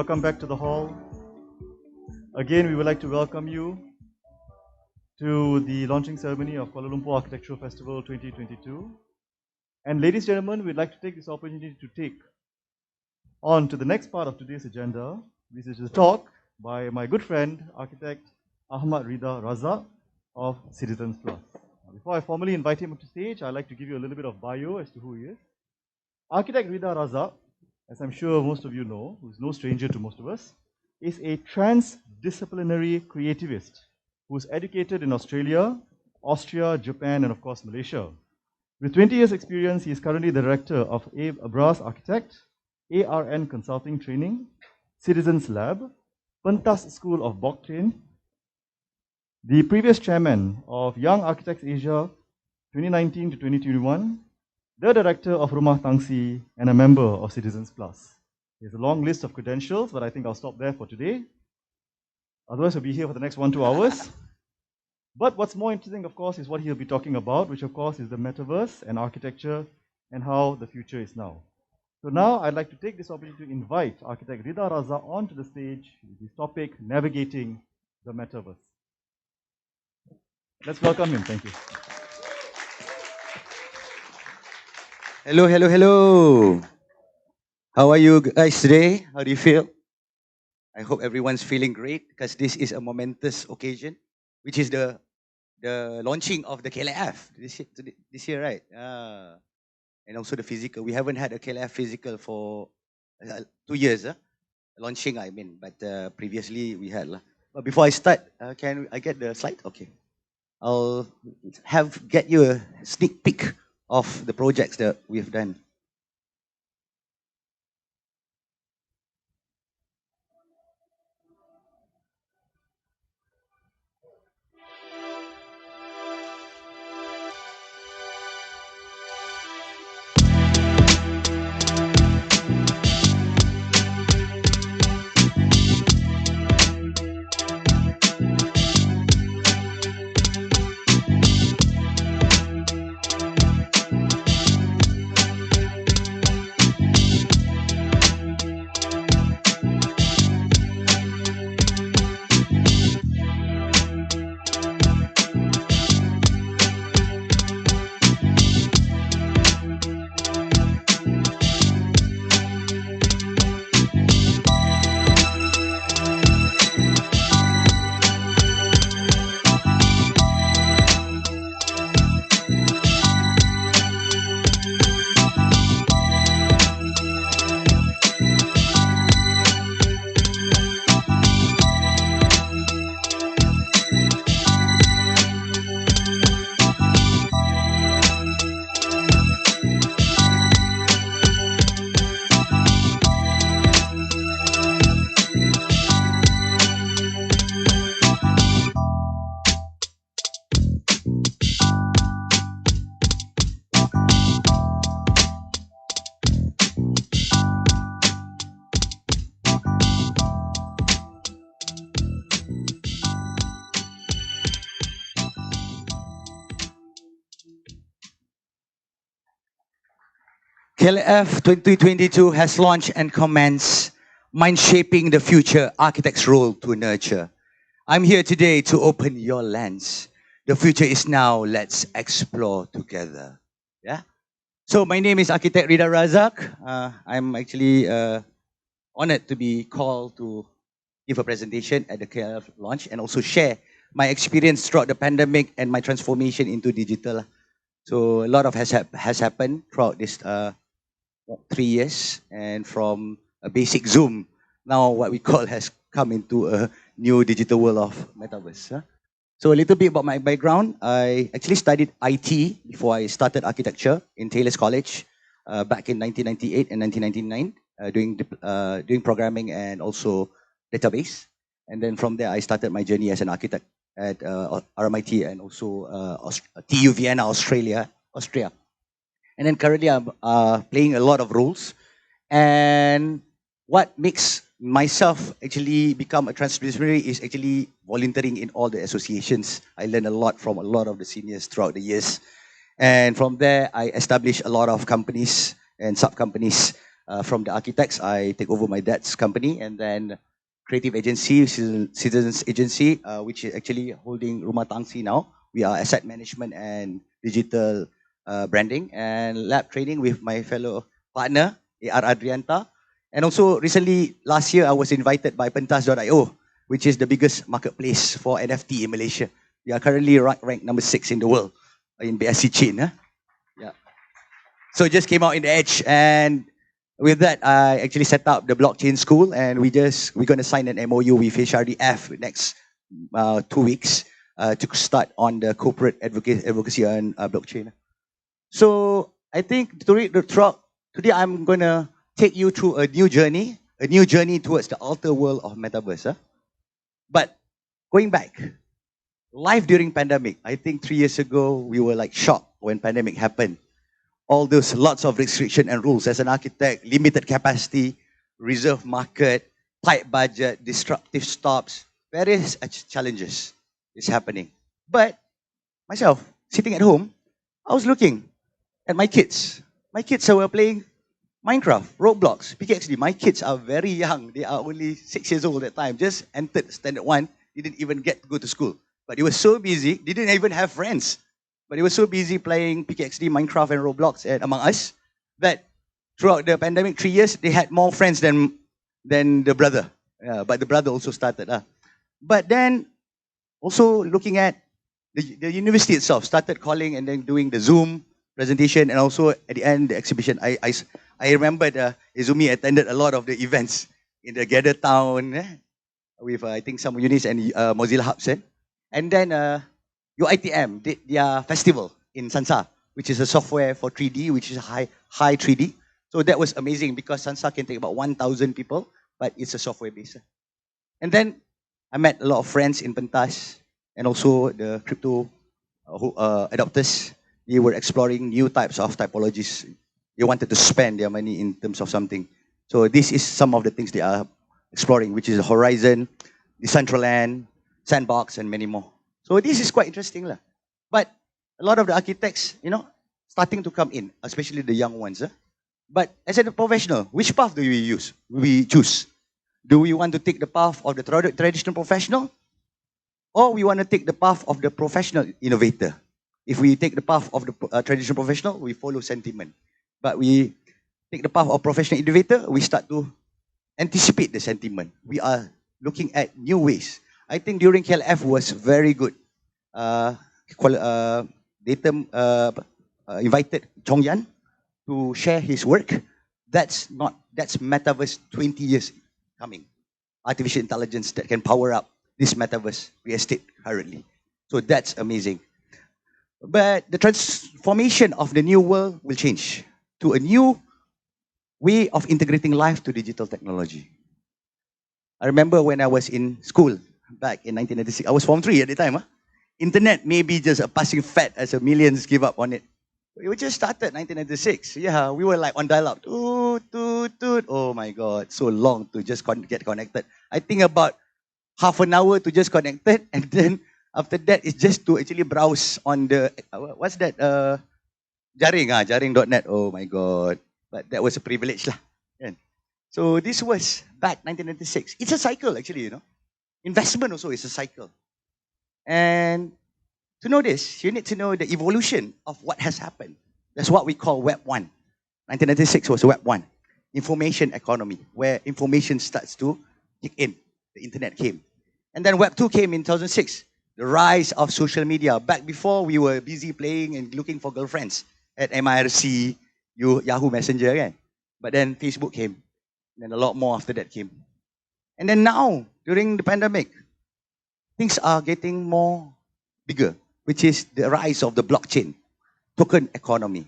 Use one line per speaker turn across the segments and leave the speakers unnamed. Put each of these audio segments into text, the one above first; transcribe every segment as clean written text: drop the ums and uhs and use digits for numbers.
Welcome back to the hall. Again, we would like to welcome you to the launching ceremony of Kuala Lumpur Architectural Festival 2022. And ladies and gentlemen, we'd like to take this opportunity to take on to the next part of today's agenda, which is a talk by my good friend, architect Ahmad Ridha Razak of SeetizensPlus. Before I formally invite him up to stage, I'd like to give you a little bit of bio as to who he is. Architect Ridha Razak, as I'm sure most of you know, who's no stranger to most of us, is a transdisciplinary creativist who's educated in Australia, Austria, Japan, and of course Malaysia. With 20 years experience, he is currently the director of Abras Architect, ARN Consulting Training, Citizens Lab, Pentas School of Bogtrain, the previous chairman of Young Architects Asia 2019 to 2021, the director of Rumah Tangsi, and a member of SeetizensPlus. There's a long list of credentials, but I think I'll stop there for today. Otherwise, we'll be here for the next 1-2 hours. But what's more interesting, of course, is what he'll be talking about, which of course is the metaverse and architecture and how the future is now. So now I'd like to take this opportunity to invite architect Ridha Razak onto the stage with his topic, Navigating the Metaverse. Let's welcome him. Thank you.
Hello, hello, hello. How are you guys today? How do you feel? I hope everyone's feeling great because this is a momentous occasion, which is the launching of the KLAF this year, right? And also the physical. We haven't had a KLAF physical for 2 years. Launching, I mean, but previously we had. But before I start, can I get the slide? Okay. I'll get you a sneak peek of the projects that we've done. KLAF 2022 has launched and commenced Mind Shaping the Future Architect's Role to Nurture. I'm here today to open your lens. The future is now, let's explore together. Yeah? So my name is Architect Ridha Razak. I'm actually honored to be called to give a presentation at the KLAF launch and also share my experience throughout the pandemic and my transformation into digital. So a lot of has happened throughout this 3 years, and from a basic Zoom, now what we call has come into a new digital world of Metaverse. So a little bit about my background. I actually studied IT before I started architecture in Taylor's College back in 1998 and 1999, doing programming and also database. And then from there, I started my journey as an architect at RMIT and also TU Vienna, Austria. And then currently I'm playing a lot of roles. And what makes myself actually become a transdisciplinary is actually volunteering in all the associations. I learned a lot from a lot of the seniors throughout the years. And from there, I established a lot of companies and sub-companies From the architects, I take over my dad's company, and then creative agency, Citizens Agency, which is actually holding Rumah Tangsi now. We are asset management and digital branding, and lab training with my fellow partner, AR Adrianta. And also recently, last year, I was invited by Pentas.io, which is the biggest marketplace for NFT in Malaysia. We are currently ranked number 6 in the world in BSC chain. Huh? Yeah. So it just came out in the Edge, and with that, I actually set up the blockchain school, and we're going to sign an MOU with HRDF next 2 weeks to start on the corporate advocacy on blockchain. So I think today I'm going to take you through a new journey towards the outer world of Metaverse. Huh? But going back, life during pandemic, I think 3 years ago, we were like shocked when pandemic happened. All those lots of restriction and rules as an architect, limited capacity, reserve market, tight budget, disruptive stops, various challenges is happening. But myself, sitting at home, I was looking at my kids. My kids were playing Minecraft, Roblox, PKXD. My kids are very young. They are only 6 years old at the time. Just entered standard 1, didn't even get to go to school. But they were so busy, they didn't even have friends. But they were so busy playing PKXD, Minecraft, and Roblox and Among Us that throughout the pandemic 3 years, they had more friends than the brother. But the brother also started. But then, also looking at the university itself, started calling and then doing the Zoom presentation, and also at the end, the exhibition. I remembered Izumi attended a lot of the events in the Gather Town with, I think, some units and Mozilla Hubs. And then UITM did their festival in Sansa, which is a software for 3D, which is high 3D. So that was amazing because Sansa can take about 1,000 people, but it's a software base. And then I met a lot of friends in Pentas and also the crypto adopters. They were exploring new types of typologies. They wanted to spend their money in terms of something. So this is some of the things they are exploring, which is Horizon, Decentraland, Sandbox, and many more. So this is quite interesting. But a lot of the architects, starting to come in, especially the young ones. But as a professional, which path do we choose? Do we want to take the path of the traditional professional? Or we want to take the path of the professional innovator? If we take the path of the traditional professional, we follow sentiment. But we take the path of professional innovator, we start to anticipate the sentiment. We are looking at new ways. I think during KLAF was very good. Datum invited Chong Yan to share his work. That's Metaverse 20 years coming. Artificial intelligence that can power up this Metaverse real estate currently. So that's amazing. But the transformation of the new world will change to a new way of integrating life to digital technology. I remember when I was in school back in 1996, I was Form 3 at the time. Internet may be just a passing fad as millions give up on it. We just started 1996. Yeah, we were like on dial-up. Toot, toot, toot. Oh my God, so long to just get connected. I think about half an hour to just connected, and then after that, it's just to actually browse on the, what's that? Jaring, jaring.net. Oh my God. But that was a privilege lah. So this was back 1996. It's a cycle actually, Investment also is a cycle. And to know this, you need to know the evolution of what has happened. That's what we call Web 1. 1996 was Web 1. Information economy, where information starts to kick in. The internet came. And then Web 2 came in 2006. The rise of social media. Back before, we were busy playing and looking for girlfriends at MIRC, Yahoo Messenger, right? But then Facebook came. And then a lot more after that came. And then now, during the pandemic, things are getting more bigger, which is the rise of the blockchain, token economy.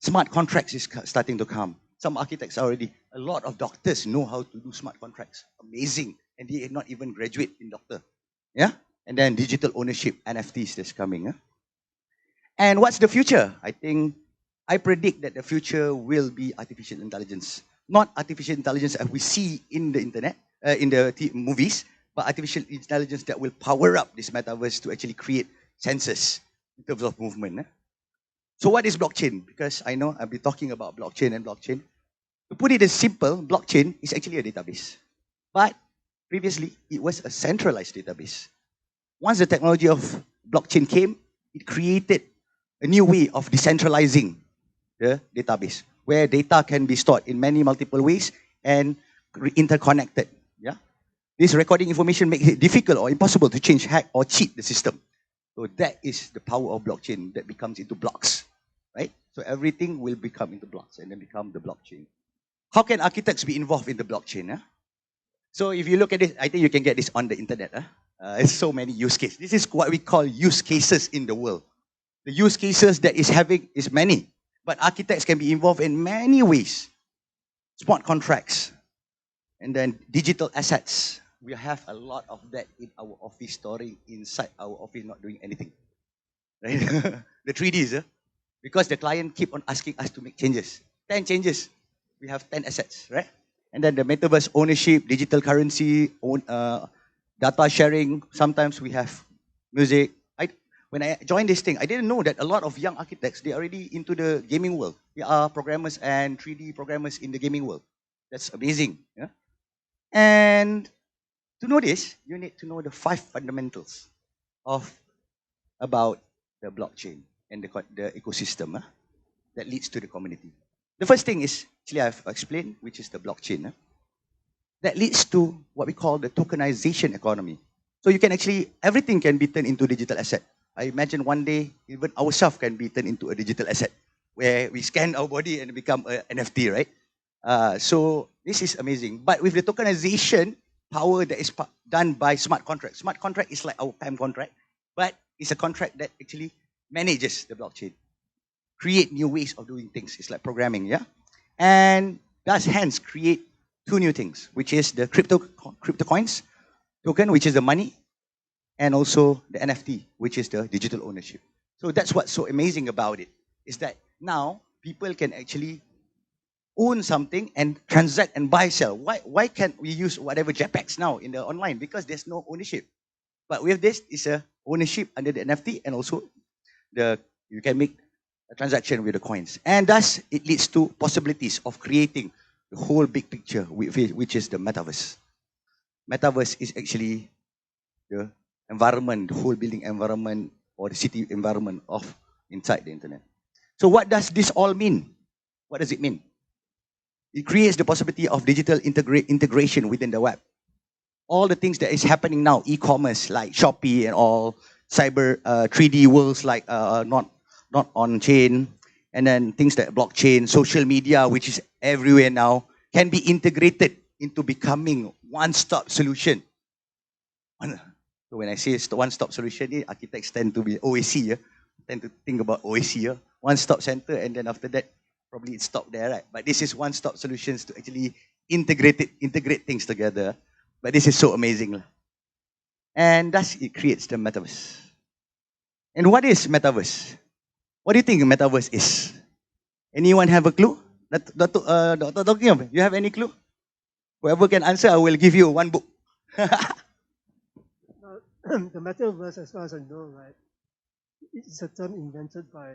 Smart contracts is starting to come. Some architects already, a lot of doctors know how to do smart contracts. Amazing. And they not even graduate in doctor. Yeah? And then digital ownership, NFTs that's coming. And what's the future? I predict that the future will be artificial intelligence. Not artificial intelligence as we see in the internet, in the movies, but artificial intelligence that will power up this metaverse to actually create sensors in terms of movement. So what is blockchain? Because I know I'll be talking about blockchain. To put it as simple, blockchain is actually a database. But previously, it was a centralized database. Once the technology of blockchain came, it created a new way of decentralizing the database, where data can be stored in many multiple ways and interconnected. Yeah, this recording information makes it difficult or impossible to change, hack, or cheat the system. So that is the power of blockchain that becomes into blocks, right? So everything will become into blocks and then become the blockchain. How can architects be involved in the blockchain? So if you look at it, I think you can get this on the internet. There's so many use cases. This is what we call use cases in the world. The use cases that is having is many, but architects can be involved in many ways. Smart contracts, and then digital assets. We have a lot of that in our office, storing inside our office, not doing anything. Right? The 3Ds, because the client keep on asking us to make changes. 10 changes. We have 10 assets, right? And then the metaverse ownership, digital currency, data sharing. Sometimes we have music. When I joined this thing, I didn't know that a lot of young architects, they are already into the gaming world. They are programmers and 3D programmers in the gaming world. That's amazing. Yeah? And to know this, you need to know the 5 fundamentals of about the blockchain and the ecosystem that leads to the community. The first thing is, actually I've explained, which is the blockchain. That leads to what we call the tokenization economy. So you can actually, everything can be turned into digital asset. I imagine one day, even ourselves can be turned into a digital asset, where we scan our body and become an NFT, right? So this is amazing. But with the tokenization power that is done by smart contract. Smart contract is like our PAM contract, but it's a contract that actually manages the blockchain, create new ways of doing things. It's like programming, yeah? And does hence create 2 new things, which is the crypto coins token, which is the money, and also the NFT, which is the digital ownership. So that's what's so amazing about it, is that now people can actually own something and transact and buy, sell. Why can't we use whatever JPEGs now in the online? Because there's no ownership. But with this, it's a ownership under the NFT, and also you can make a transaction with the coins. And thus, it leads to possibilities of creating the whole big picture, which is the metaverse. Metaverse is actually the environment, the whole building environment or the city environment of inside the internet. So what does this all mean? What does it mean? It creates the possibility of digital integration within the web. All the things that is happening now, e-commerce like Shopee and all, cyber 3D worlds like not on chain, and then things like blockchain, social media, which is everywhere now, can be integrated into becoming one-stop solution. So when I say it's the one-stop solution, architects tend to be OAC, tend to think about OAC, one-stop center, and then after that, probably it stopped there, right? But this is one-stop solutions to actually integrate things together. But this is so amazing. And thus it creates the metaverse. And what is metaverse? What do you think metaverse is? Anyone have a clue? Dr. Tokim, you have any clue? Whoever can answer, I will give you 1 book.
The metaverse, as far as I know, right, it's a term invented by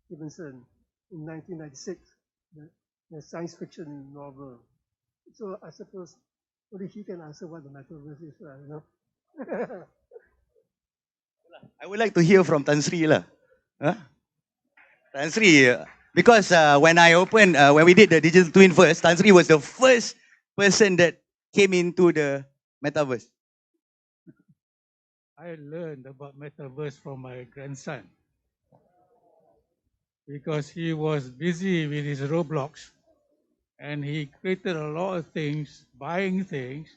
Stevenson in 1996, the science fiction novel. So I suppose only he can answer what the metaverse is, right? You know?
I would like to hear from Tan Sri lah. Huh? Tan Sri, because when we did the digital twin first, Tan Sri was the first person that came into the metaverse.
I learned about metaverse from my grandson because he was busy with his Roblox and he created a lot of things, buying things,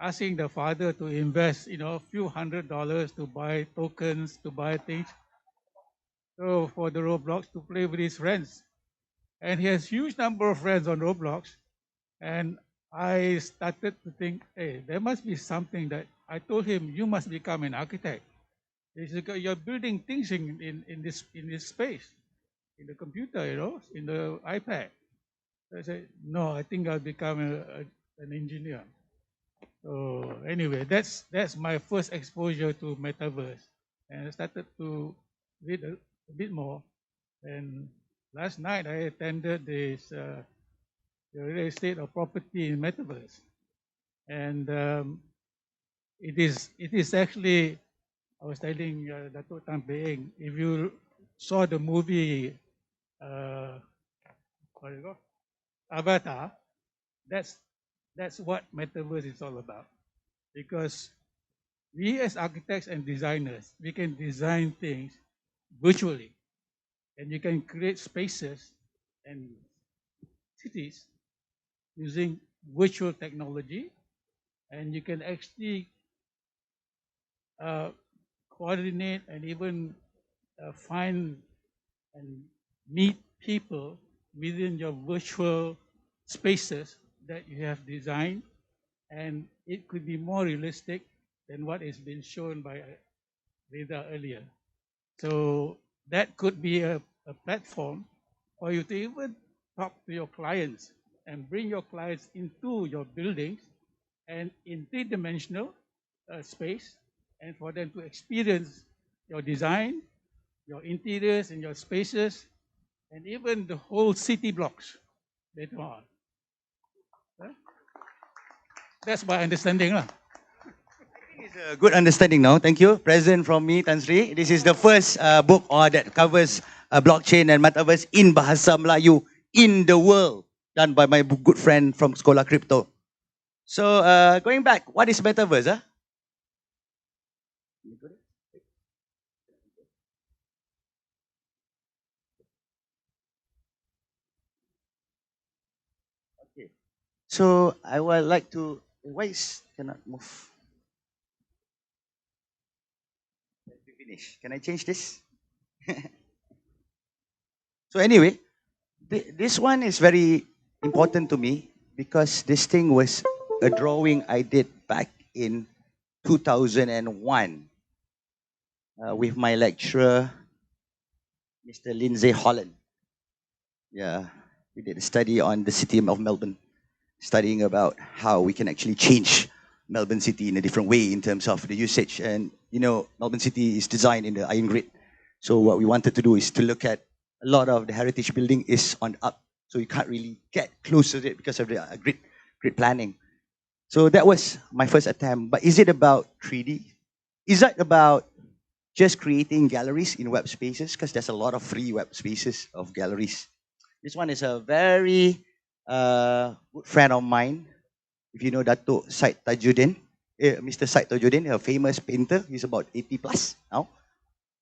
asking the father to invest, a few $100s to buy tokens, to buy things. So for the Roblox to play with his friends. And he has huge number of friends on Roblox. And I started to think, hey, there must be something that I told him, you must become an architect. He said, you're building things in this space, in the computer, in the iPad. So I said, no, I think I'll become an engineer. So anyway, that's my first exposure to metaverse. And I started to read a bit more. And last night I attended this the real estate or property in Metaverse. And it is actually, I was telling Dato' Tan Peing, if you saw the movie, what do you call, Avatar, that's what Metaverse is all about. Because we as architects and designers, we can design things virtually, and you can create spaces and cities using virtual technology, and you can actually coordinate and even find and meet people within your virtual spaces that you have designed, and it could be more realistic than what is been shown by Ridha earlier. So that could be a platform for you to even talk to your clients and bring your clients into your buildings and in three-dimensional space, and for them to experience your design, your interiors and your spaces, and even the whole city blocks later on. That's my understanding.
It's a good understanding now. Thank you. Present from me, Tan Sri. This is the first book that covers blockchain and metaverse in Bahasa Melayu in the world, done by my good friend from Sekolah Crypto. So going back, what is metaverse? Huh? Okay. So I would like to. Why is cannot move? Let me finish. Can I change this? So anyway, this one is very important to me because this thing was a drawing I did back in 2001 with my lecturer, Mr. Lindsay Holland. Yeah, we did a study on the city of Melbourne, studying about how we can actually change Melbourne City in a different way in terms of the usage. And you know, Melbourne City is designed in the iron grid. So what we wanted to do is to look at a lot of the heritage building is on the up. So you can't really get close to it because of the grid planning. So that was my first attempt. But is it about 3D? Is that about just creating galleries in web spaces? Because there's a lot of free web spaces of galleries. This one is a very good friend of mine. If you know Dato' Syed Tajuddin, Mr. Syed Tajuddin, a famous painter. He's about 80 plus now.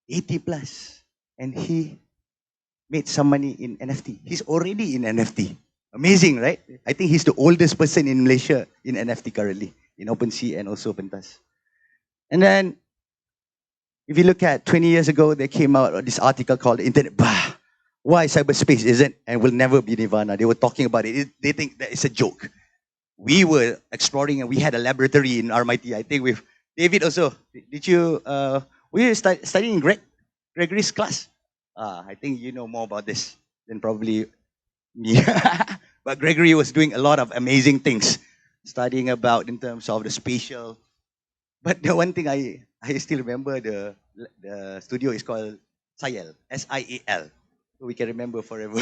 80 plus. And he made some money in NFT. He's already in NFT. Amazing, right? I think he's the oldest person in Malaysia in NFT currently, in OpenSea and also OpenTas. And then, if you look at 20 years ago, they came out this article called Internet. Bah, why cyberspace isn't and will never be Nirvana? They were talking about it. They think that it's a joke. We were exploring and we had a laboratory in RMIT. I think with David also. Did you, were you studying in Gregory's class? I think you know more about this than probably me. But Gregory was doing a lot of amazing things, studying about in terms of the spatial. But the one thing I still remember the studio is called SIAL, SIAL. So we can remember forever.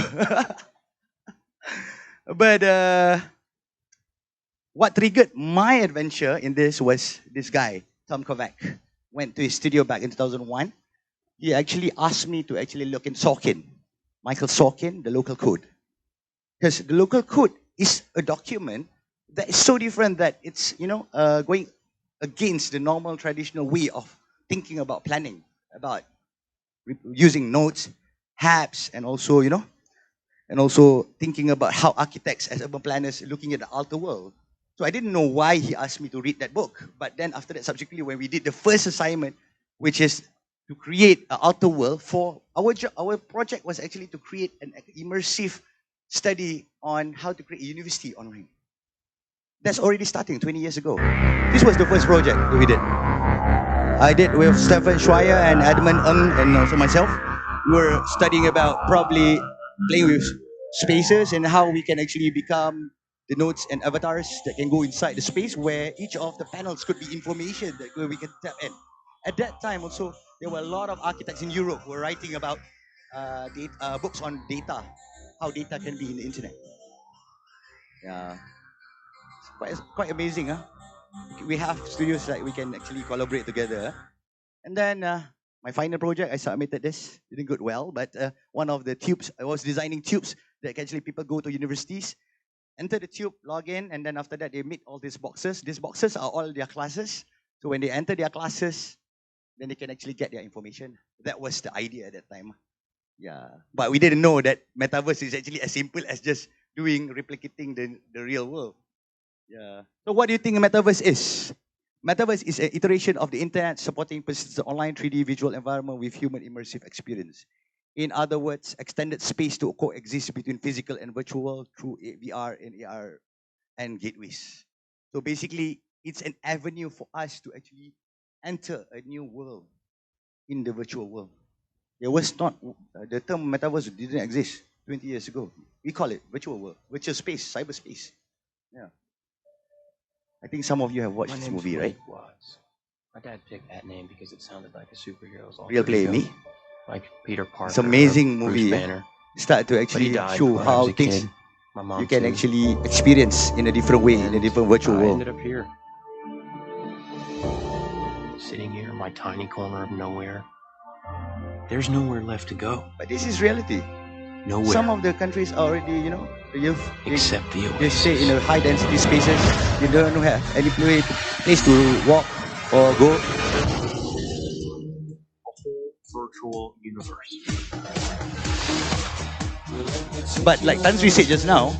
But what triggered my adventure in this was this guy, Tom Kovac. Went to his studio back in 2001. He actually asked me to actually look in Sorkin, Michael Sorkin, the local code. Because the local code is a document that is so different that it's, going against the normal traditional way of thinking about planning, about using notes, HAPs, and also, and also thinking about how architects as urban planners are looking at the outer world. So I didn't know why he asked me to read that book. But then after that, subsequently, when we did the first assignment, which is to create an outer world for our project was actually to create an immersive study on how to create a university on ring. That's already starting 20 years ago. This was the first project that we did. I did with Stefan Schweier and Edmund Ng and also myself. We were studying about probably playing with spaces and how we can actually become the nodes and avatars that can go inside the space where each of the panels could be information that we can tap in. At that time also, there were a lot of architects in Europe who were writing about books on data, how data can be in the internet. Yeah, it's quite amazing, huh? We have studios that we can actually collaborate together. And then my final project, I submitted this. Didn't go well, but one of the tubes, I was designing tubes that actually people go to universities, enter the tube, log in, and then after that they meet all these boxes. These boxes are all their classes. So when they enter their classes, then they can actually get their information. That was the idea at that time. Yeah, but we didn't know that metaverse is actually as simple as just replicating the real world. Yeah. So what do you think a metaverse is? Metaverse is an iteration of the internet supporting persistent online 3D visual environment with human immersive experience. In other words, extended space to coexist between physical and virtual world through VR and AR and gateways. So basically, it's an avenue for us to actually enter a new world in the virtual world. There was not, the term metaverse didn't exist 20 years ago. We call it virtual world, virtual space, cyberspace. Yeah. I think some of you have watched
My
this
name's
movie, right?
Blake Watts. My dad picked that name because it sounded like a superhero's alter
Real Play
ego,
Me.
like Peter Parker
It's amazing
or Bruce
movie.
Banner.
Start to
But he
actually
died
show
when I was
how
a
things
kid. My mom
you can
too.
actually experience in a different way, in a
And
different virtual
I
world.
ended up here, sitting here in my tiny corner of nowhere. There's nowhere left to go.
But this is reality.
Nowhere.
Some of the countries are already, the youth,
except the
they stay in
oasis.
a high density spaces. You don't have any place to walk or go.
A whole virtual universe.
But like Tan Sri said just now,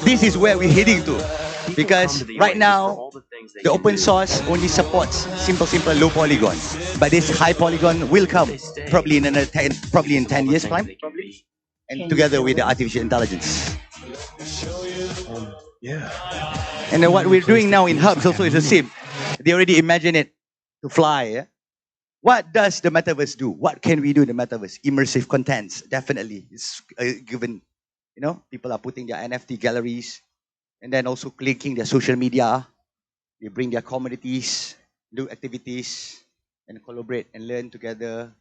this is where we're heading to.
People
Because
come to the
right
oasis for
now,
all the things they
the
can
open
do.
source only supports simple, low polygon. But this high polygon will come
They stay
probably in another 10, probably in
because of
10
all the
years
things
time,
they can be.
and together with the artificial intelligence.
Yeah.
And then what we're doing now in hubs also is the same. They already imagine it to fly. Yeah? What does the metaverse do? What can we do in the metaverse? Immersive contents, definitely. It's given, people are putting their NFT galleries and then also linking their social media. They bring their communities, do activities, and collaborate and learn together.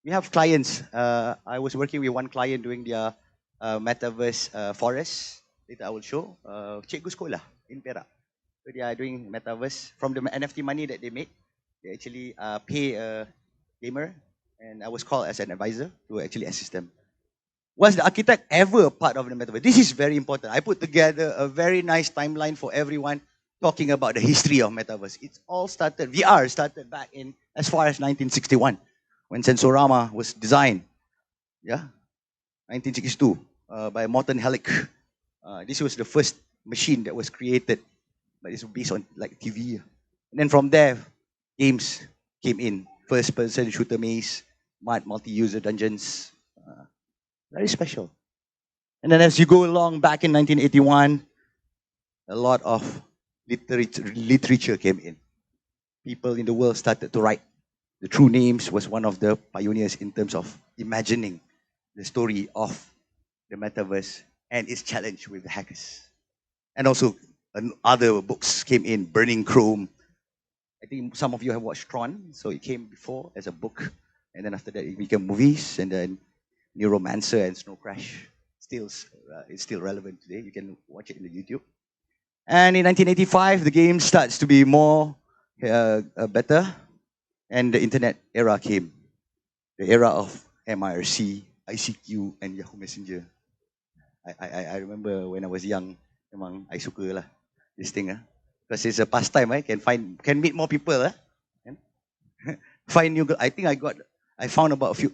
We have clients. I was working with one client doing their metaverse forest. Later I will show. Cikgu Sekolah in Perak. So they are doing metaverse. From the NFT money that they make, they actually pay a gamer. And I was called as an advisor to actually assist them. Was the architect ever a part of the metaverse? This is very important. I put together a very nice timeline for everyone talking about the history of metaverse. It's all started, VR started back in as far as 1961 when Sensorama was designed. Yeah, 1962 by Morton Hellick. This was the first machine that was created, but it's based on like TV. And then from there, games came in. First-person shooter maze, multi-user dungeons. Very special. And then as you go along, back in 1981, a lot of literature came in. People in the world started to write. The True Names was one of the pioneers in terms of imagining the story of the metaverse and its challenge with the hackers. And also other books came in, Burning Chrome. I think some of you have watched Tron, so it came before as a book. And then after that, it became movies, and then Neuromancer and Snow Crash. It's still relevant today. You can watch it in the YouTube. And in 1985, the game starts to be more better, and the internet era came. The era of MIRC, ICQ, and Yahoo Messenger. I remember when I was young, memang I suka lah this thing because it's a pastime. Can meet more people find new girl. I think I found about a few.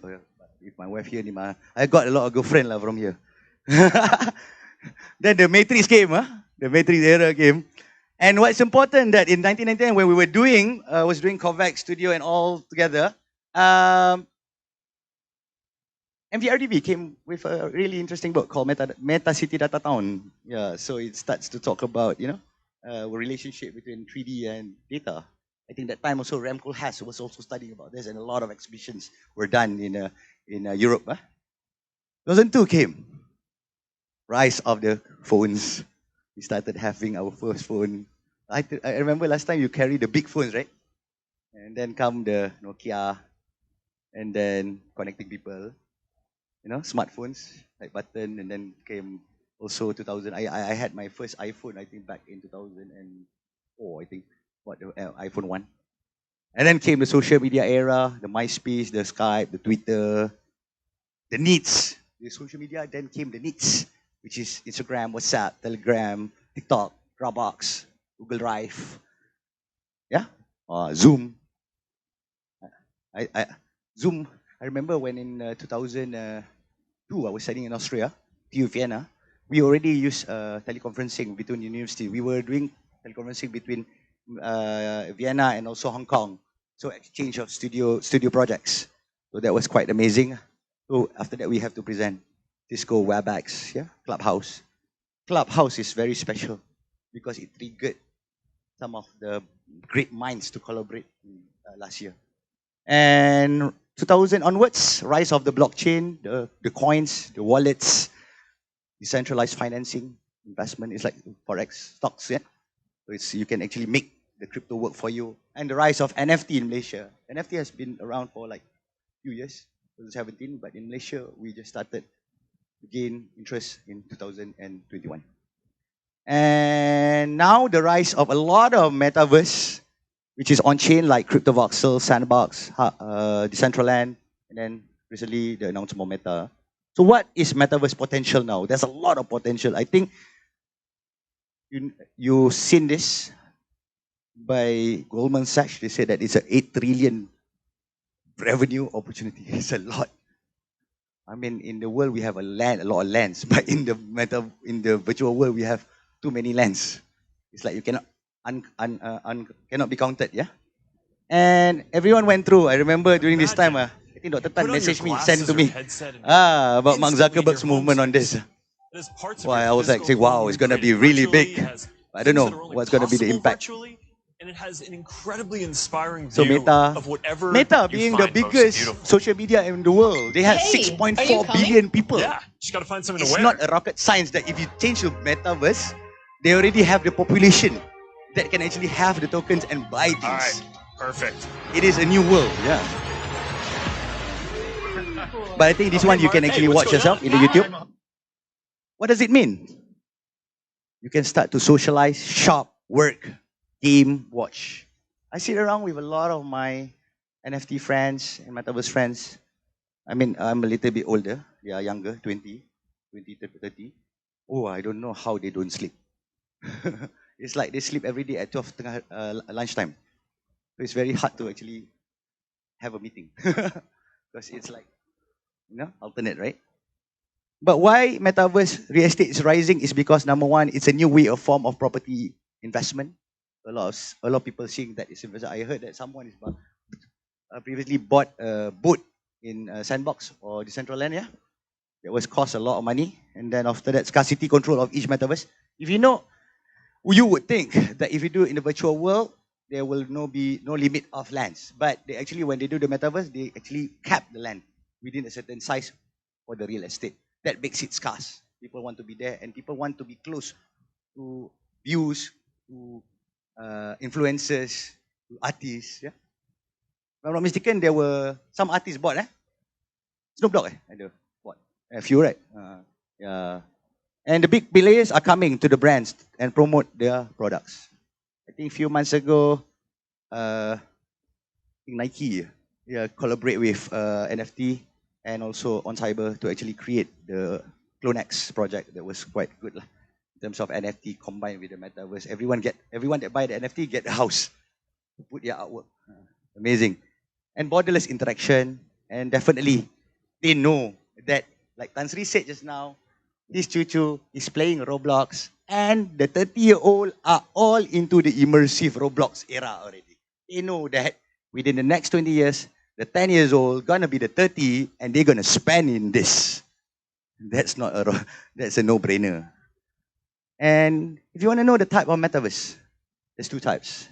With my wife here, I got a lot of girlfriend lah from here. Then the Matrix came, the Matrix era came. And what's important that in 1999 when we were was doing Kovac Studio and all together, MVRDV came with a really interesting book called Meta City Data Town. Yeah, so it starts to talk about, relationship between 3D and data. I think that time also Remco Haas was also studying about this, and a lot of exhibitions were done in Europe. 2002 came. Rise of the phones. We started having our first phone. I remember last time you carry the big phones, right? And then come the Nokia, and then connecting people. Smartphones like button, and then came Also 2000, I had my first iPhone, I think back in 2004, I think, what, the iPhone 1. And then came the social media era, the MySpace, the Skype, the Twitter, the needs. The social media, then came the needs, which is Instagram, WhatsApp, Telegram, TikTok, Dropbox, Google Drive, yeah, Zoom. Zoom, I remember when in 2002, I was studying in Austria, TU Vienna, we already used teleconferencing between university. We were doing teleconferencing between Vienna and also Hong Kong. So exchange of studio projects. So that was quite amazing. So after that, we have to present Cisco, WebEx, yeah, Clubhouse. Clubhouse is very special because it triggered some of the great minds to collaborate last year. And 2000 onwards, rise of the blockchain, the coins, the wallets, decentralized financing, investment is like forex stocks, yeah. So it's, you can actually make the crypto work for you. And the rise of NFT in Malaysia. NFT has been around for like a few years, 2017, but in Malaysia, we just started to gain interest in 2021. And now the rise of a lot of metaverse, which is on-chain like CryptoVoxel, Sandbox, Decentraland, and then recently the announcement of Meta. So what is Metaverse potential now? There's a lot of potential. I think you've seen this by Goldman Sachs. They said that it's an 8 trillion revenue opportunity. It's a lot. I mean, in the world we have a lot of lands, but in the virtual world we have too many lands. It's like you cannot cannot be counted, yeah. And everyone went through. I remember during this time, I think Dr. Tan messaged me, sent to me, about Mark Zuckerberg's movement on this. Why I was like, saying, wow, it's gonna be really big. I don't know what's gonna be the impact.
And it has an incredibly inspiring
So
view
Meta,
of whatever
Meta
you
being
find
the biggest
most beautiful.
social media in the world, they have 6.4 billion people.
Yeah, just gotta find something
It's
to wear.
not a rocket science that if you change to Metaverse, they already have the population that can actually have the tokens and buy things.
All right, perfect.
It is a new world, yeah. But I think this one you can actually watch yourself in the YouTube. What does it mean? You can start to socialize, shop, work, game, watch. I sit around with a lot of my NFT friends and Metaverse friends. I mean, I'm a little bit older. They are younger, 20, 30. Oh, I don't know how they don't sleep. It's like they sleep every day at 12 lunchtime. So it's very hard to actually have a meeting. Because it's like, alternate, right? But why Metaverse real estate is rising is because number one, it's a new way of form of property investment. A lot of people seeing that it's investment. I heard that someone is previously bought a boat in Sandbox or Decentraland, yeah? That was cost a lot of money. And then after that, scarcity control of each Metaverse. If you know, you would think that if you do it in the virtual world, there will be no limit of lands. But they actually, when they do the Metaverse, they actually cap the land within a certain size for the real estate. That makes it scarce. People want to be there and people want to be close to views, to influencers, to artists. Yeah? If I'm not mistaken, there were some artists bought, Snoop Dogg, bought. A few, right? Yeah. And the big players are coming to the brands and promote their products. I think a few months ago, Nike collaborate with NFT and also on Cyber to actually create the CloneX project that was quite good in terms of NFT combined with the Metaverse. Everyone that buy the NFT get a house to put their artwork. Amazing. And borderless interaction, and definitely they know that, like Tan Sri said just now, his Chuchu is playing Roblox, and the 30-year-old are all into the immersive Roblox era already. They know that within the next 20 years, the 10 years old gonna be the 30, and they're gonna spend in this. That's a no-brainer. And if you want to know the type of metaverse, there's two types.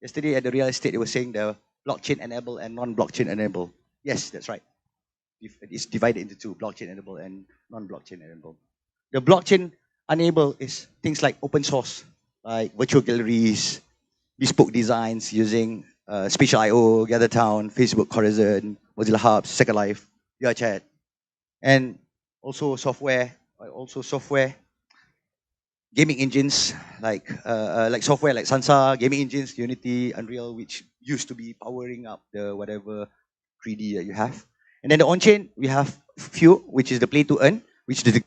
Yesterday at the real estate, they were saying the blockchain enabled and non-blockchain enabled. Yes, that's right. It's divided into two, blockchain enabled and non-blockchain enabled. The blockchain enabled is things like open source, like virtual galleries, bespoke designs using Spatial.io, GatherTown, Facebook Horizon, Mozilla Hubs, Second Life, VRChat, and also software gaming engines like software like Sansa, gaming engines, Unity, Unreal, which used to be powering up the whatever 3D that you have. And then the on-chain, we have few, which is the play to earn, which is the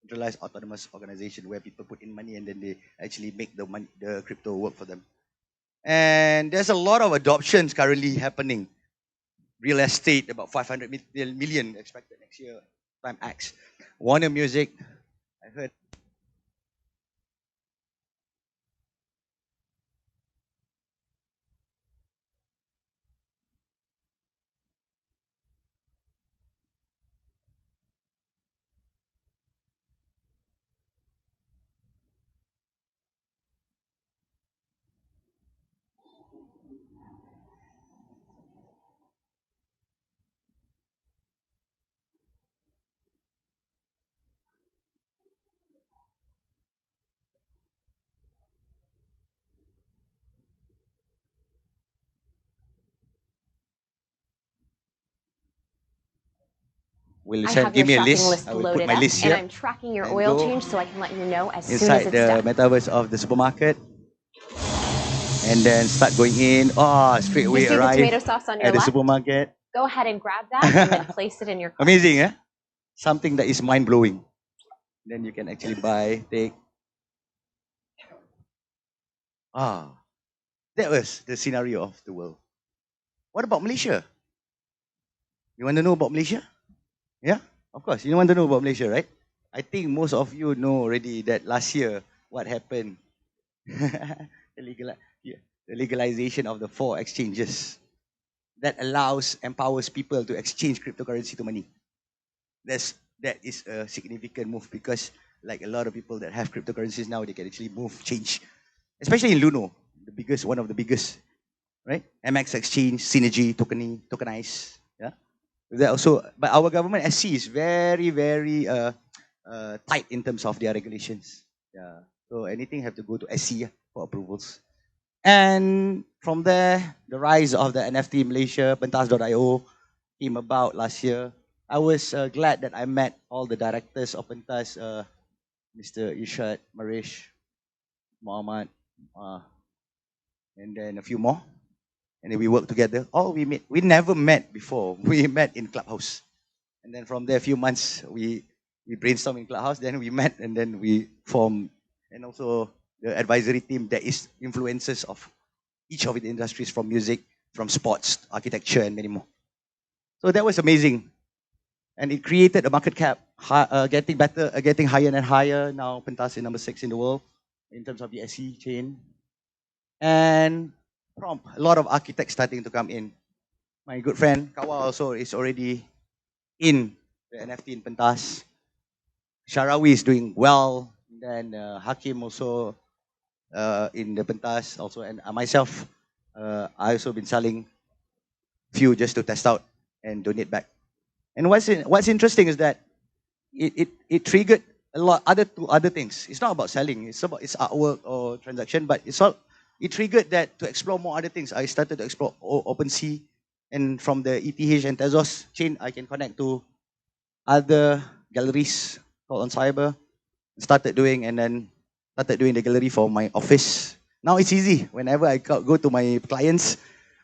centralized autonomous organization where people put in money and then they actually make the money, the crypto work for them. And there's a lot of adoptions currently happening. Real estate, about 500 million expected next year, time X. Warner Music, I heard. Will
I
Sam
have
give
your
me a
shopping
list?
list
I will put
loaded
my
up,
list
and
here
I'm tracking your
and
oil
go
change so I can let you know as soon as
inside
it's
the
done.
metaverse of the supermarket and then start going in. Oh, straight
You
away
see the tomato
arrive
sauce on your
at the
left?
supermarket.
Go ahead and grab that and then place it in your cart.
Amazing, eh? Something that is mind blowing. Then you can actually buy, take. Ah, that was the scenario of the world. What about Malaysia? You want to know about Malaysia? Yeah, of course. You want to know about Malaysia, right? I think most of you know already that last year what happened. the, yeah, the legalization of the 4 exchanges that empowers people to exchange cryptocurrency to money. That is a significant move because like a lot of people that have cryptocurrencies now, they can actually move, change, especially in Luno, one of the biggest, right? MX Exchange, Synergy, Tokenize, yeah. That also, but our government SC is very, very tight in terms of their regulations. Yeah. So anything have to go to SC for approvals. And from there, the rise of the NFT in Malaysia, Pentas.io, came about last year. I was glad that I met all the directors of Pentas, Mr. Ishad, Marish, Muhammad, uh, and then a few more. And then we worked together. All we met, we never met before. We met in Clubhouse. And then from there, a few months, we brainstormed in Clubhouse. Then we met, and then we formed, and also the advisory team that is influencers of each of the industries, from music, from sports, architecture, and many more. So that was amazing. And it created a market cap getting better, getting higher and higher. Now Pentas is number 6 in the world in terms of the SE chain. And a lot of architects starting to come in. My good friend Kawa also is already in the NFT in Pentas. Sharawi is doing well. Then Hakim also in the Pentas also, and myself, I also been selling few just to test out and donate back. And what's interesting is that it triggered a lot other things. It's not about selling. It's artwork or transaction, but it triggered that to explore more other things. I started to explore OpenSea, and from the ETH and Tezos chain, I can connect to other galleries called on Cyber. Started doing the gallery for my office. Now it's easy. Whenever I go to my clients,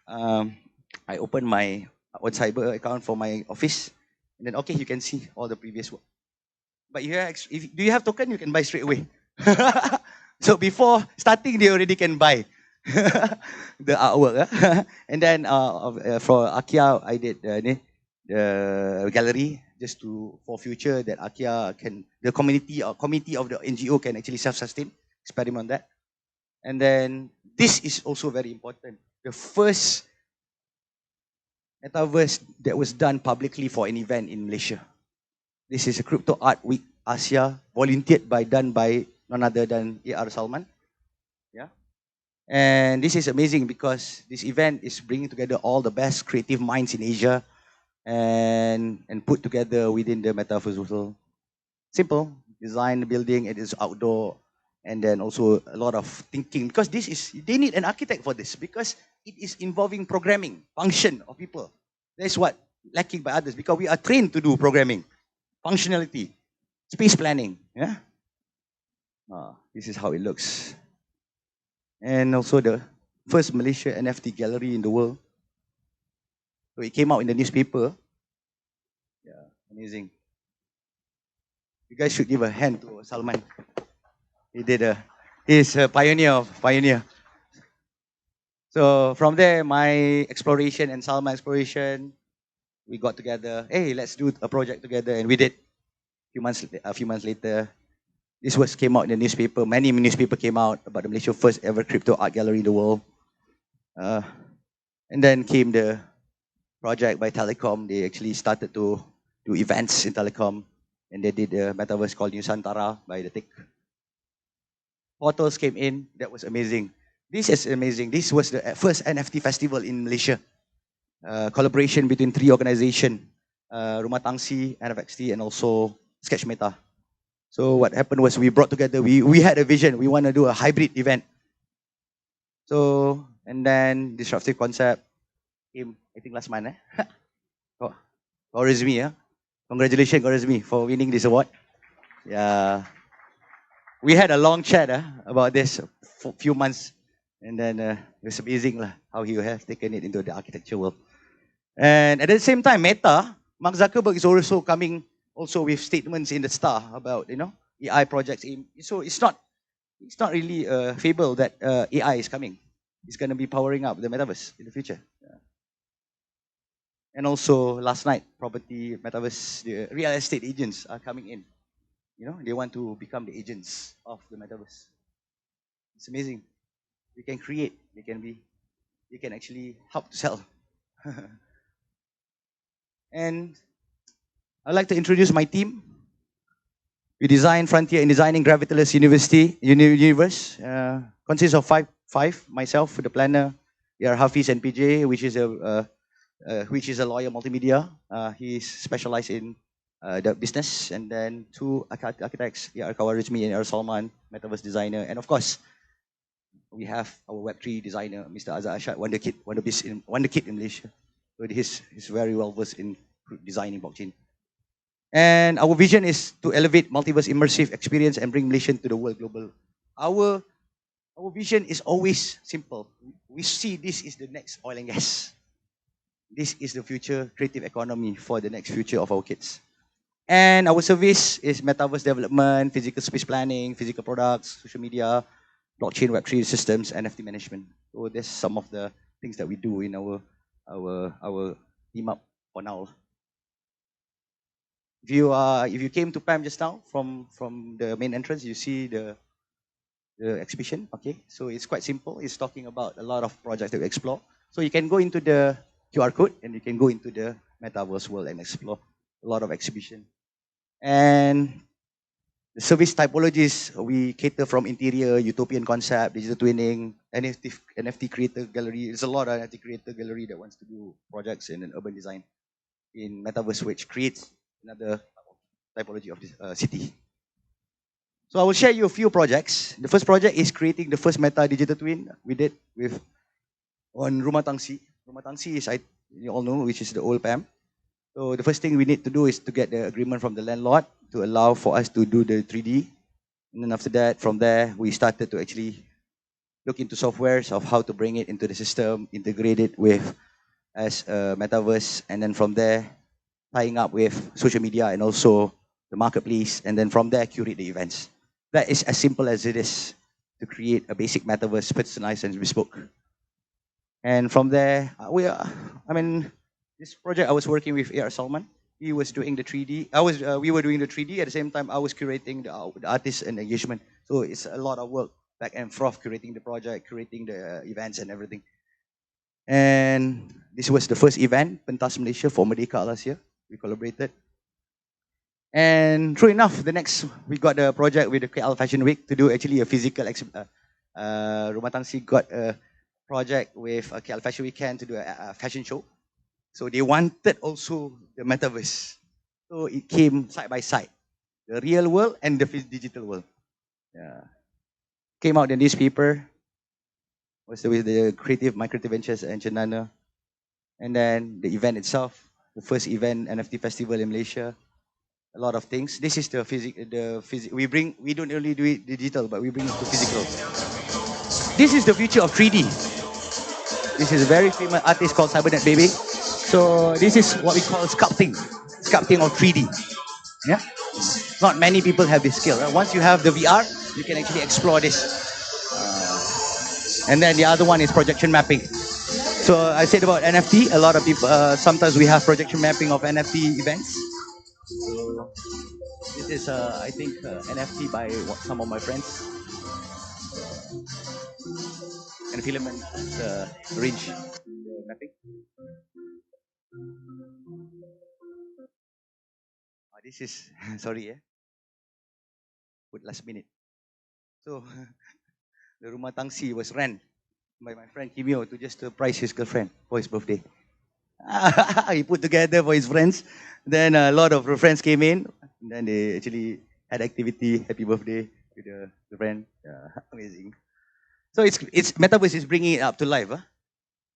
I open my on Cyber account for my office, and then okay, you can see all the previous work. But do you have token, you can buy straight away. So before starting, they already can buy the artwork. And then for Akia, I did the gallery just for future that Akia the community of the NGO can actually self-sustain, experiment on that. And then this is also very important. The first Metaverse that was done publicly for an event in Malaysia. This is a Crypto Art Week Asia, done by none other than A.R. Salman. Yeah. And this is amazing because this event is bringing together all the best creative minds in Asia and put together within the Metaverse world. Simple, design, building, it is outdoor, and then also a lot of thinking because they need an architect for this because it is involving programming, function of people. That's what lacking by others because we are trained to do programming, functionality, space planning. Yeah. This is how it looks. And also the first Malaysia NFT gallery in the world. So it came out in the newspaper. Yeah, amazing. You guys should give a hand to Salman. He's a pioneer. So from there, my exploration and Salman exploration, we got together. Hey, let's do a project together, and we did. A few months later, this came out in the newspaper. Many newspapers came out about the Malaysia first ever crypto art gallery in the world. And then came the project by Telecom. They actually started to do events in Telecom, and they did a metaverse called Nusantara by the Tech. Portals came in. That was amazing. This is amazing. This was the first NFT festival in Malaysia. Collaboration between 3 organizations, Rumah Tangsi, NFXT, and also Sketch Meta. So what happened was we brought together, we had a vision. We want to do a hybrid event. So, and then disruptive concept came, I think last month. Khwarizmi, Congratulations, Khwarizmi, for winning this award. Yeah. We had a long chat about this for a few months. And then it was amazing how he has taken it into the architecture world. And at the same time, Meta, Mark Zuckerberg is also coming also with statements in the Star about AI projects. So it's not really a fable that AI is coming. It's going to be powering up the metaverse in the future. Yeah. And also last night, property metaverse, the real estate agents are coming in. They want to become the agents of the metaverse. It's amazing. You can create. You can actually help to sell. And I'd like to introduce my team. We design Frontier in Designing Gravitoless Universe. Consists of five. Myself, the planner. There are Hafiz and PJ, which is a lawyer multimedia. He's specialized in the business. And then 2 architects, Khwarizmi and Salman, metaverse designer. And of course, we have our Web3 designer, Mr. Azhar Ashad, Wonder Kid in Malaysia. So he's very well versed in designing blockchain. And our vision is to elevate multiverse immersive experience and bring Malaysian to the world global. Our vision is always simple. We see this is the next oil and gas. This is the future creative economy for the next future of our kids. And our service is metaverse development, physical space planning, physical products, social media, blockchain, Web3 systems, NFT management. So there's some of the things that we do in our team up for now. If you came to PAM just now from the main entrance, you see the exhibition. Okay, so it's quite simple. It's talking about a lot of projects that we explore. So you can go into the QR code and you can go into the metaverse world and explore a lot of exhibition. And the service typologies, we cater from interior, utopian concept, digital twinning, NFT creator gallery. There's a lot of NFT creator gallery that wants to do projects in an urban design in metaverse, which creates another typology of this city. So I will share you a few projects. The first project is creating the first meta digital twin we did with on Rumah Tangsi. Rumah Tangsi is, you all know, which is the old PAM. So the first thing we need to do is to get the agreement from the landlord to allow for us to do the 3D. And then after that, from there, we started to actually look into softwares of how to bring it into the system, integrate it with as a metaverse, and then from there, tying up with social media and also the marketplace, and then from there, curate the events. That is as simple as it is to create a basic metaverse, personalized and bespoke. And from there, this project I was working with A.R. Salman. He was doing the 3D. We were doing the 3D. At the same time, I was curating the artists and engagement. So it's a lot of work back and forth, curating the project, curating the events and everything. And this was the first event, Pentas Malaysia for Merdeka last year. We collaborated. And true enough, we got the project with the KL Fashion Week to do actually a physical Rumah Tangsi got a project with KL Fashion Weekend to do a fashion show. So they wanted also the metaverse. So it came side by side, the real world and the digital world. Yeah. Came out in the newspaper. Was with the My Creative Ventures and Cendana. And then the event itself, the first event NFT festival in Malaysia. A lot of things. This is the we don't only do it digital, but we bring it to physical. This is the future of 3D. This is a very famous artist called Cybernet Baby. So this is what we call sculpting of 3D. Yeah, not many people have this skill. Once you have the VR, you can actually explore this. And then the other one is projection mapping. So I said about NFT. A lot of people sometimes we have projection mapping of NFT events. So this is I think NFT by some of my friends. And filament arrange the mapping. This is, sorry, put last minute. So, the Rumah Tangsi was ran by my friend Kimio to just surprise his girlfriend for his birthday. He put together for his friends. Then a lot of friends came in. And then they actually had activity, happy birthday with the friend. Amazing. So it's Metaverse is bringing it up to life.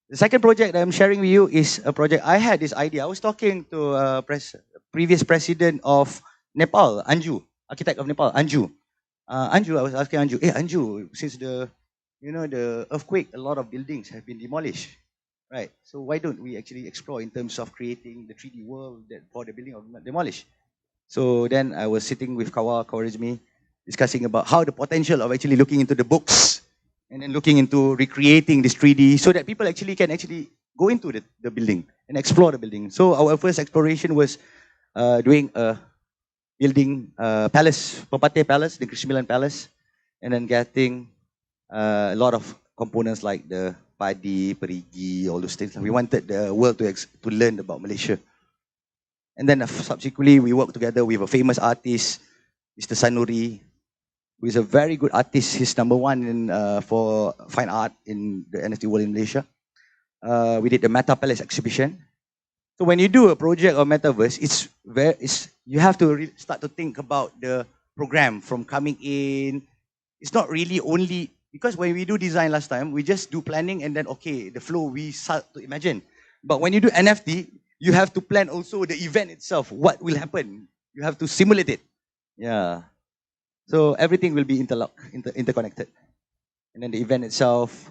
The second project that I'm sharing with you is a project. I had this idea. I was talking to previous president of Nepal, Anju, architect of Nepal, Anju. Anju, I was asking Anju, hey Anju, since the earthquake, a lot of buildings have been demolished, right? So why don't we actually explore in terms of creating the 3D world for the building of demolished? So then I was sitting with Kawa Rizmi, discussing about how the potential of actually looking into the books and then looking into recreating this 3D so that people actually can go into the building and explore the building. So our first exploration was doing a building palace, Papate Palace, the Krishmilan Palace, and then getting a lot of components like the padi, perigi, all those things. We wanted the world to learn about Malaysia. And then subsequently, we worked together with a famous artist, Mr. Sanuri, who is a very good artist. He's number one for fine art in the NFT world in Malaysia. We did the Meta Palace exhibition. So when you do a project or metaverse, you have to start to think about the program from coming in. It's not really only, because when we do design last time, we just do planning and then, okay, the flow we start to imagine. But when you do NFT, you have to plan also the event itself, what will happen. You have to simulate it. Yeah. So everything will be interconnected. And then the event itself,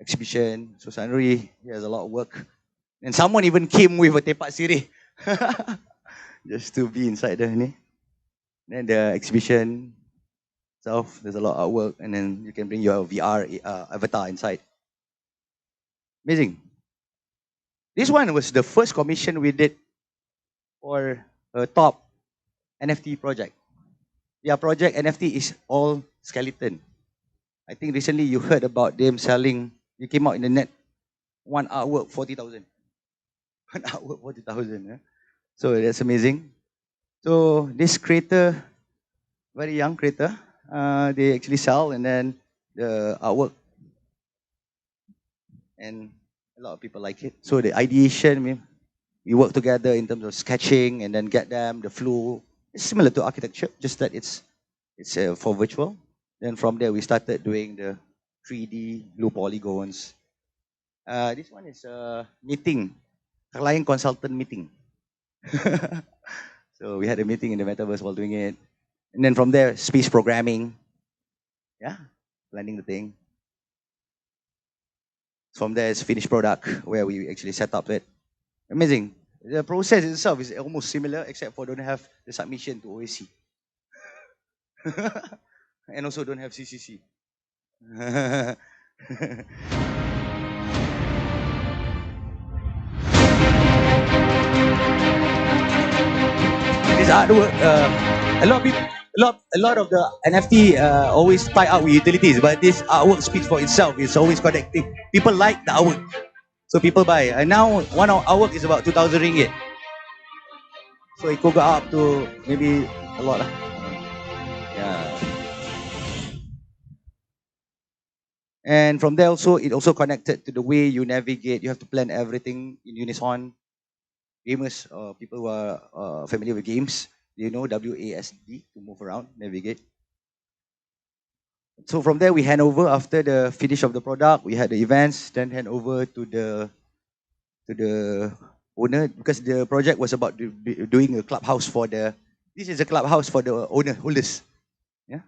exhibition. So Sanuri, he has a lot of work. And someone even came with a tepak sirih just to be inside there. Then the exhibition itself, there's a lot of work, and then you can bring your VR avatar inside. Amazing. This one was the first commission we did for a top NFT project. Their project NFT is all skeleton. I think recently you heard about them selling, you came out in the net, one artwork, 40,000. One artwork, 40,000. So that's amazing. So this creator, very young creator, they actually sell and then the artwork. And a lot of people like it. So the ideation, we work together in terms of sketching and then get them, the flow. It's similar to architecture, just that it's It's for virtual. Then from there, we started doing the 3D blue polygons. This one is a meeting, client consultant meeting. So we had a meeting in the Metaverse while doing it. And then from there, space programming. Yeah, planning the thing. From there, it's finished product where we actually set up it. Amazing. The process itself is almost similar, except for don't have the submission to OAC. And also don't have CCC. This artwork, a lot of the NFT always tie up with utilities, but this artwork speaks for itself. It's always connecting. People like the artwork, so people buy. And now one of artwork is about 2,000 ringgit. So it could go up to maybe a lot. Yeah. And from there also, it also connected to the way you navigate. You have to plan everything in unison. Gamers, people who are familiar with games, you know WASD, to move around, navigate. So from there, we hand over after the finish of the product. We had the events, then hand over to the owner, because the project was about doing a clubhouse for the. This is a clubhouse for the holders. Yeah.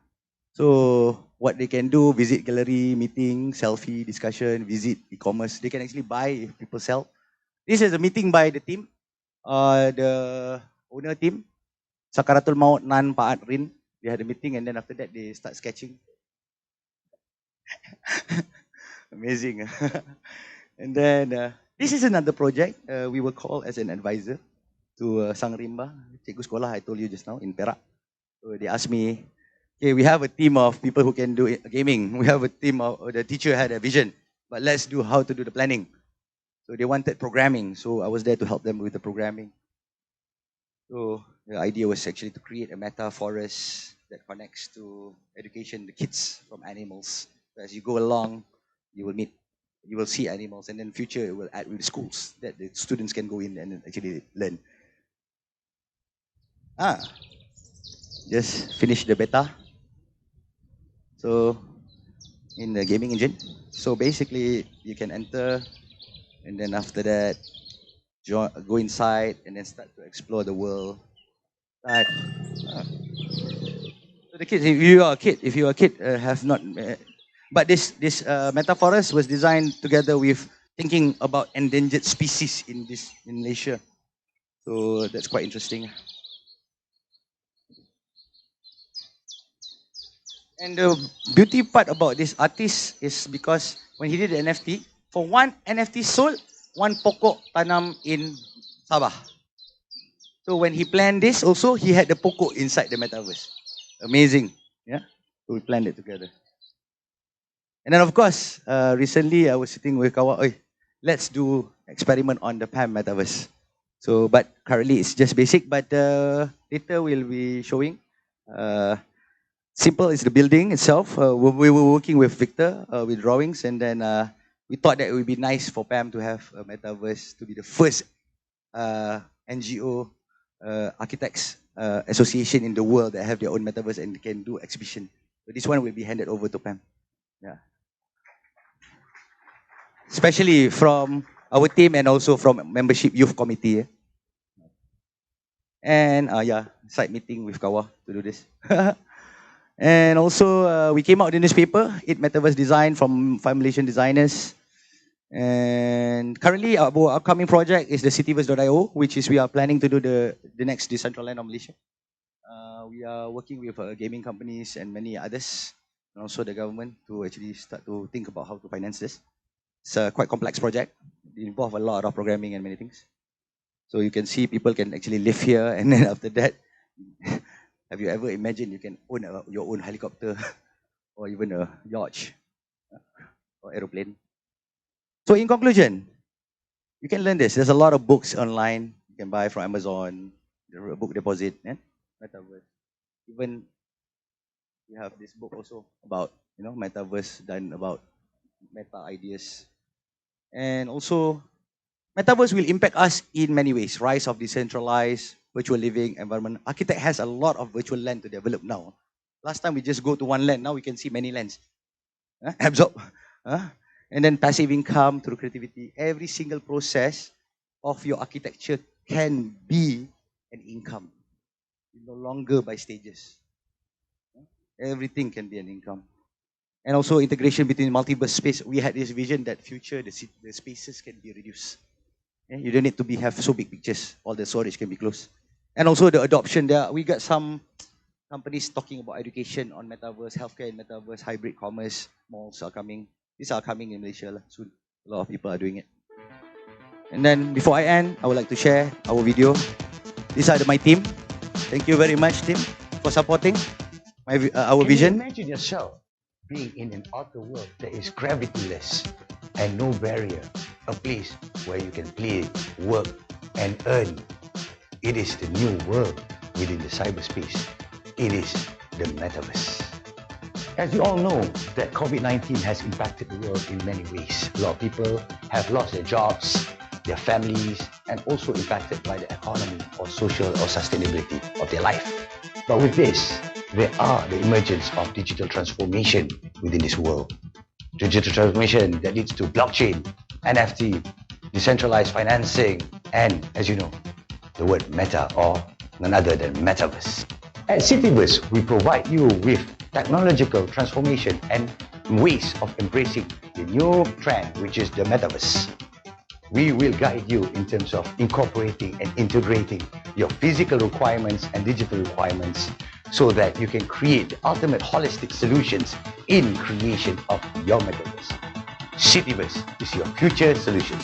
So what they can do: visit gallery, meeting, selfie, discussion, visit e-commerce. They can actually buy if people sell. This is a meeting by the team. The owner team, Sakaratul Maut, Nan, Paat, Rin, they had a meeting, and then after that they start sketching. Amazing. And then this is another project. We were called as an advisor to Sang Rimba, Cikgu Sekolah, I told you just now, in Perak. So they asked me, okay, we have a team of people who can do gaming. We have a team of, the teacher had a vision, but let's do how to do the planning. So they wanted programming, so I was there to help them with the programming. So the idea was actually to create a meta forest that connects to education, the kids from animals. So as you go along, you will see animals, and then future it will add with schools that the students can go in and actually learn. Just finished the beta. So in the gaming engine. So basically you can enter, and then after that, go inside and then start to explore the world. So the kids, if you are a kid, have not. But this metaphorus was designed together with thinking about endangered species in Malaysia. So that's quite interesting. And the beauty part about this artist is because when he did the NFT, for one NFT sold, one pokok tanam in Sabah. So when he planned this also, he had the pokok inside the metaverse. Amazing. Yeah. So we planned it together. And then of course, recently I was sitting with Kawa, let's do experiment on the PAM metaverse. So, but currently it's just basic, but later we'll be showing. Simple is the building itself. We were working with Victor with drawings, and then we thought that it would be nice for PAM to have a metaverse, to be the first NGO architects association in the world that have their own metaverse and can do exhibition. So this one will be handed over to PAM. Yeah. Especially from our team and also from membership youth committee. And side meeting with Kawa to do this. And also we came out in the newspaper, 8 Metaverse Design from 5 Malaysian designers. And currently our upcoming project is the seetiverse.io, which is we are planning to do the next decentralized land of Malaysia. We are working with gaming companies and many others, and also the government to actually start to think about how to finance this. It's a quite complex project. It involves a lot of programming and many things. So you can see people can actually live here, and then after that, have you ever imagined you can own your own helicopter or even a yacht or aeroplane? So in conclusion, you can learn this. There's a lot of books online you can buy from Amazon, the book deposit, Metaverse. Even you have this book also about Metaverse, done about meta ideas. And also, Metaverse will impact us in many ways. Rise of decentralized virtual living environment. Architect has a lot of virtual land to develop now. Last time we just go to one land. Now we can see many lands. Absorb. And then passive income through creativity. Every single process of your architecture can be an income. No longer by stages. Everything can be an income. And also integration between multiple space. We had this vision that future the spaces can be reduced. You don't need to have so big pictures. All the storage can be closed. And also the adoption there. We got some companies talking about education on Metaverse, healthcare in Metaverse, hybrid commerce, malls are coming. These are coming in Malaysia soon. A lot of people are doing it. And then before I end, I would like to share our video. These are my team. Thank you very much, team, for supporting our vision.
Imagine yourself being in an outer world that is gravityless and no barrier. A place where you can play, work, and earn. It is the new world within the cyberspace. It is the Metaverse. As you all know, that COVID-19 has impacted the world in many ways. A lot of people have lost their jobs, their families, and also impacted by the economy or social or sustainability of their life. But with this, there are the emergence of digital transformation within this world. Digital transformation that leads to blockchain, NFT, decentralized financing, and, as you know, the word meta or none other than Metaverse. At Seetiverse, we provide you with technological transformation and ways of embracing the new trend, which is the Metaverse. We will guide you in terms of incorporating and integrating your physical requirements and digital requirements so that you can create the ultimate holistic solutions in creation of your Metaverse. Seetiverse is your future solution.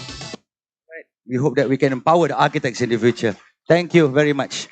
We hope that we can empower the architects in the future. Thank you very much.